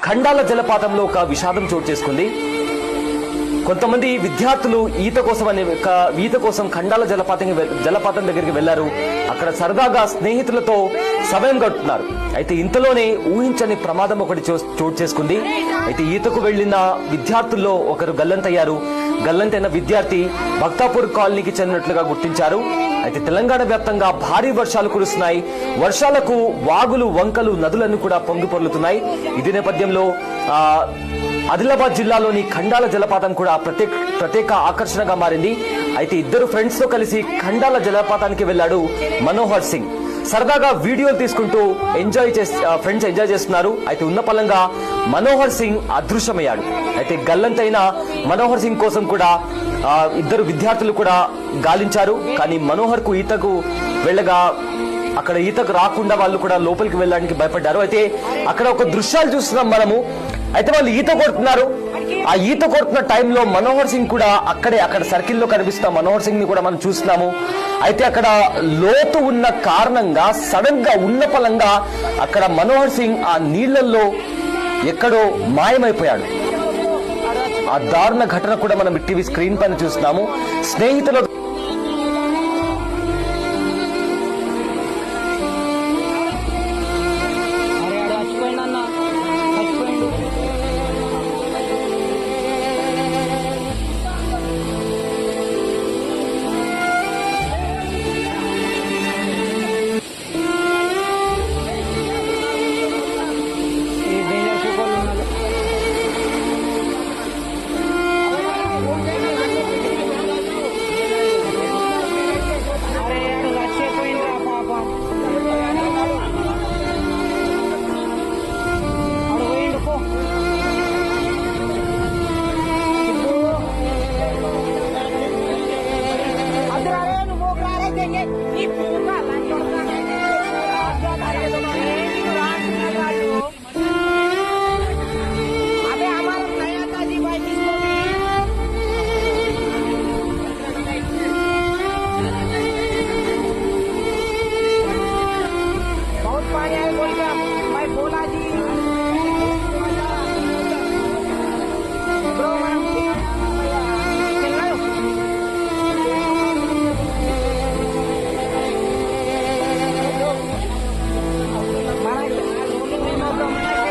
ఖండాల జలపాతంలో ఒక విషాదం చోటు చేసుకుంది. కొంతమంది విద్యార్థులు ఈత కోసం ఖండాల జలపాతం దగ్గరికి వెళ్లారు. అక్కడ సరదాగా స్నేహితులతో సమయం గడుపుతున్నారు. అయితే ఇంతలోనే ఊహించని ప్రమాదం ఒకటి చోటు చేసుకుంది. అయితే ఈతకు వెళ్లిన విద్యార్థుల్లో ఒకరు గల్లంతయ్యారు. గల్లంతైన విద్యార్థి భక్తాపూర్ కాలనీకి చెందినట్లుగా గుర్తించారు. అయితే తెలంగాణ వ్యాప్తంగా భారీ వర్షాలు కురుస్తున్నాయి. వర్షాలకు వాగులు, వంకలు, నదులన్నీ కూడా పొంగి పొర్లుతున్నాయి. ఇదే నేపథ్యంలో ఆదిలాబాద్ జిల్లాలోని ఖండాల జలపాతం కూడా ప్రత్యేక ఆకర్షణగా మారింది. అయితే ఇద్దరు ఫ్రెండ్స్ తో కలిసి ఖండాల జలపాతానికి వెళ్లాడు మనోహర్ సింగ్. సరదాగా వీడియోలు తీసుకుంటూ ఫ్రెండ్స్ ఎంజాయ్ చేస్తున్నారు. అయితే ఉన్న పలంగా మనోహర్ సింగ్ అదృశ్యమయ్యాడు. అయితే గల్లంతైన మనోహర్ సింగ్ కోసం కూడా ఇద్దరు విద్యార్థులు కూడా గాలించారు. కానీ మనోహర్ కు ఈతకు వెళ్ళగా అక్కడ ఈతకు రాకుండా వాళ్ళు కూడా లోపలికి వెళ్ళడానికి భయపడ్డారు. అయితే అక్కడ ఒక దృశ్యాలు చూస్తున్నాం మనము. అయితే వాళ్ళు ఈత కొడుతున్నారు. ఆ ఈత కొడుతున్న టైంలో మనోహర్ సింగ్ కూడా అక్కడ సర్కిల్లో కనిపిస్తున్న మనోహర్ సింగ్ ని కూడా మనం చూస్తున్నాము. అయితే అక్కడ లోతు ఉన్న కారణంగా సడన్ గా ఉన్న పలంగా అక్కడ మనోహర్ సింగ్ ఆ నీళ్లలో ఎక్కడో మాయమైపోయాడు. ఆ దారుణ ఘటన కూడా మనం టీవీ స్క్రీన్ పైన చూస్తున్నాము. స్నేహితుల